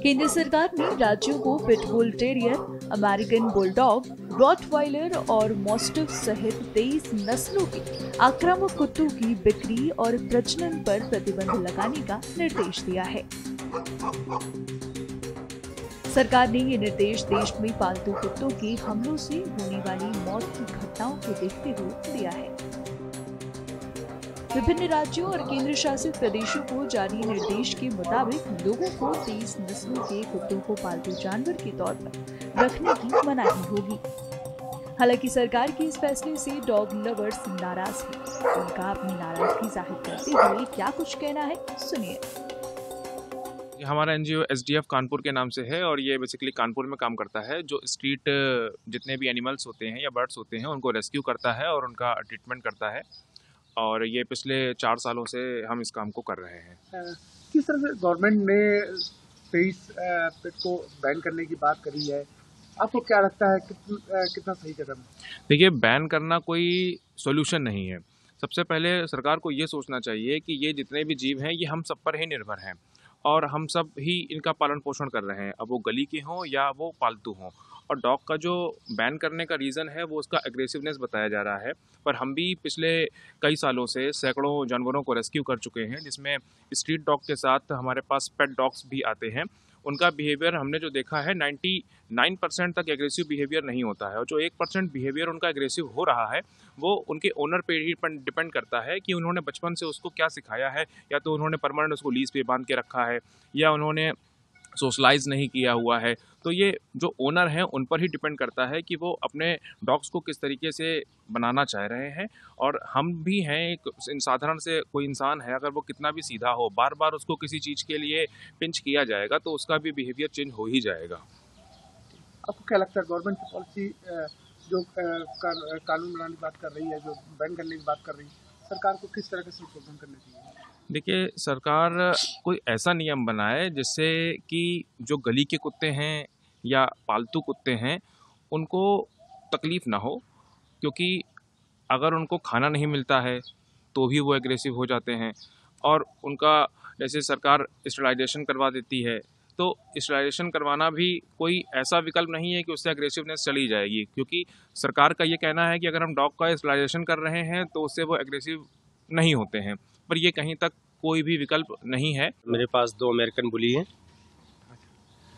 केंद्र सरकार ने राज्यों को pitbull terrier, American bulldog, Rottweiler और मास्टिफ सहित 23 नस्लों के आक्रामक कुत्तों की बिक्री और प्रजनन पर प्रतिबंध लगाने का निर्देश दिया है। सरकार ने ये निर्देश देश में पालतू कुत्तों के हमलों से होने वाली मौत की घटनाओं को देखते हुए दिया है। विभिन्न राज्यों और केंद्र शासित प्रदेशों को जारी निर्देश के मुताबिक लोगों को 23 नस्लों के कुत्तों को पालतू जानवर के तौर पर रखने की मनाही होगी। हालांकि सरकार के इस फैसले से डॉग लवर्स नाराज हैं। उनका अपनी नाराजगी जाहिर करते हुए क्या कुछ कहना है, सुनिए। हमारा एनजीओ एसडीएफ कानपुर के नाम से है और ये बेसिकली कानपुर में काम करता है, जो स्ट्रीट जितने भी एनिमल्स होते हैं या बर्ड्स होते हैं उनको रेस्क्यू करता है और उनका ट्रीटमेंट करता है। और ये पिछले 4 सालों से हम इस काम को कर रहे हैं। किस तरह से गवर्नमेंट ने 23 पेट को बैन करने की बात करी है, आपको क्या लगता है कितना सही कदम है? देखिए, बैन करना कोई सॉल्यूशन नहीं है। सबसे पहले सरकार को ये सोचना चाहिए कि ये जितने भी जीव हैं ये हम सब पर ही निर्भर हैं और हम सब ही इनका पालन पोषण कर रहे हैं, अब वो गली के हों या वो पालतू हों। और डॉग का जो बैन करने का रीज़न है वो उसका एग्रेसिवनेस बताया जा रहा है, पर हम भी पिछले कई सालों से सैकड़ों जानवरों को रेस्क्यू कर चुके हैं, जिसमें स्ट्रीट डॉग के साथ हमारे पास पेट डॉग्स भी आते हैं। उनका बिहेवियर हमने जो देखा है 99% तक एग्रेसिव बिहेवियर नहीं होता है और जो 1% बिहेवियर उनका एग्रेसिव हो रहा है वो उनके ओनर पे ही डिपेंड करता है कि उन्होंने बचपन से उसको क्या सिखाया है, या तो उन्होंने परमानेंट उसको लीज पे बांध के रखा है या उन्होंने सोशलाइज नहीं किया हुआ है। तो ये जो ओनर हैं उन पर ही डिपेंड करता है कि वो अपने डॉग्स को किस तरीके से बनाना चाह रहे हैं। और हम भी हैं, एक साधारण से कोई इंसान है, अगर वो कितना भी सीधा हो, बार बार उसको किसी चीज़ के लिए पिंच किया जाएगा तो उसका भी बिहेवियर चेंज हो ही जाएगा। आपको क्या लगता है गवर्नमेंट की पॉलिसी जो कानून बनाने की बात कर रही है, जो बैन करने की बात कर रही है, सरकार को किस तरह के संशोधन करने चाहिए? देखिए, सरकार कोई ऐसा नियम बनाए जिससे कि जो गली के कुत्ते हैं या पालतू कुत्ते हैं उनको तकलीफ़ ना हो, क्योंकि अगर उनको खाना नहीं मिलता है तो भी वो एग्रेसिव हो जाते हैं। और उनका जैसे सरकार स्टरलाइजेशन करवा देती है, तो स्टरलाइजेशन करवाना भी कोई ऐसा विकल्प नहीं है कि उससे एग्रेसिवनेस चली जाएगी, क्योंकि सरकार का ये कहना है कि अगर हम डॉग का स्टरलाइजेशन कर रहे हैं तो उससे वो एग्रेसिव नहीं होते हैं, पर ये कहीं तक कोई भी विकल्प नहीं है। मेरे पास 2 अमेरिकन बुली हैं।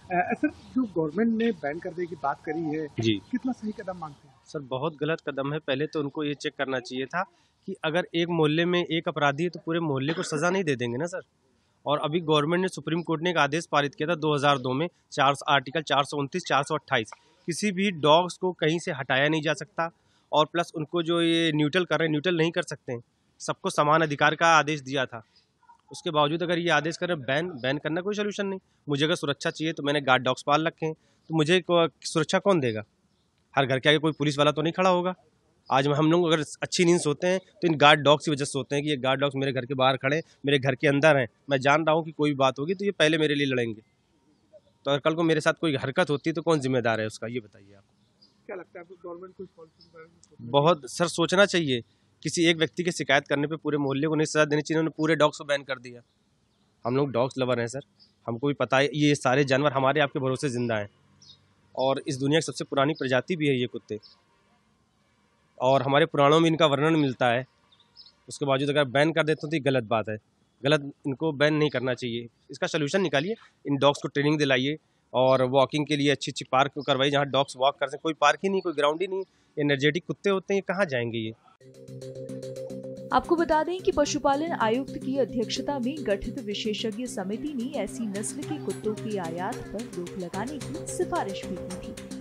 सर, जो गवर्नमेंट ने बैन करने की बात करी है जी, कितना सही कदम मानते हैं? सर बहुत गलत कदम है। पहले तो उनको ये चेक करना चाहिए था कि अगर एक मोहल्ले में एक अपराधी है तो पूरे मोहल्ले को सज़ा नहीं दे देंगे ना सर। और अभी गवर्नमेंट ने, सुप्रीम कोर्ट ने एक आदेश पारित किया था 2002 में, आर्टिकल 429, 428, किसी भी डॉग्स को कहीं से हटाया नहीं जा सकता। और प्लस उनको जो ये न्यूट्रल कर रहे हैं, न्यूट्रल नहीं कर सकते हैं, सबको समान अधिकार का आदेश दिया था। उसके बावजूद अगर ये आदेश करें बैन करना कोई सोल्यूशन नहीं। मुझे अगर सुरक्षा चाहिए तो मैंने गार्ड डॉग्स पाल रखे हैं, तो मुझे सुरक्षा कौन देगा? हर घर के आगे कोई पुलिस वाला तो नहीं खड़ा होगा। आज हम लोग अगर अच्छी नींद सोते हैं तो इन गार्ड डॉग्स की वजह से सोते हैं कि ये गार्ड डॉग्स मेरे घर के बाहर खड़े, मेरे घर के अंदर हैं, मैं जान रहा हूँ कि कोई बात होगी तो ये पहले मेरे लिए लड़ेंगे। तो अगर कल को मेरे साथ कोई हरकत होती है तो कौन जिम्मेदार है उसका, ये बताइए आप। क्या लगता है आपको गवर्नमेंट को इस पॉलिसी के बारे में? बहुत सर सोचना चाहिए। किसी एक व्यक्ति की शिकायत करने पे पूरे मोहल्ले को नहीं सजा देनी चाहिए। उन्होंने पूरे डॉग्स को बैन कर दिया। हम लोग डॉग्स लवर हैं सर, हमको भी पता है ये सारे जानवर हमारे आपके भरोसे ज़िंदा हैं और इस दुनिया की सबसे पुरानी प्रजाति भी है ये कुत्ते, और हमारे पुराणों में इनका वर्णन मिलता है। उसके बावजूद अगर बैन कर देते हो तो ये गलत बात है। गलत, इनको बैन नहीं करना चाहिए। इसका सोल्यूशन निकालिए, इन डॉग्स को ट्रेनिंग दिलाइए और वॉकिंग के लिए अच्छी अच्छी पार्क करवाइए जहाँ डॉग्स वॉक कर सकें। कोई पार्क ही नहीं, कोई ग्राउंड ही नहीं, एनर्जेटिक कुत्ते होते हैं, कहाँ जाएंगे ये। आपको बता दें कि पशुपालन आयुक्त की अध्यक्षता में गठित विशेषज्ञ समिति ने ऐसी नस्ल के कुत्तों की आयात पर रोक लगाने की सिफारिश भी की थी।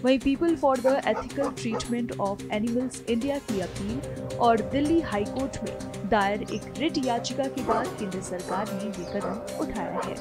वहीं people for the ethical treatment of animals India की अपील और दिल्ली हाई कोर्ट में दायर एक रिट याचिका के बाद केंद्र सरकार ने ये कदम उठाया है।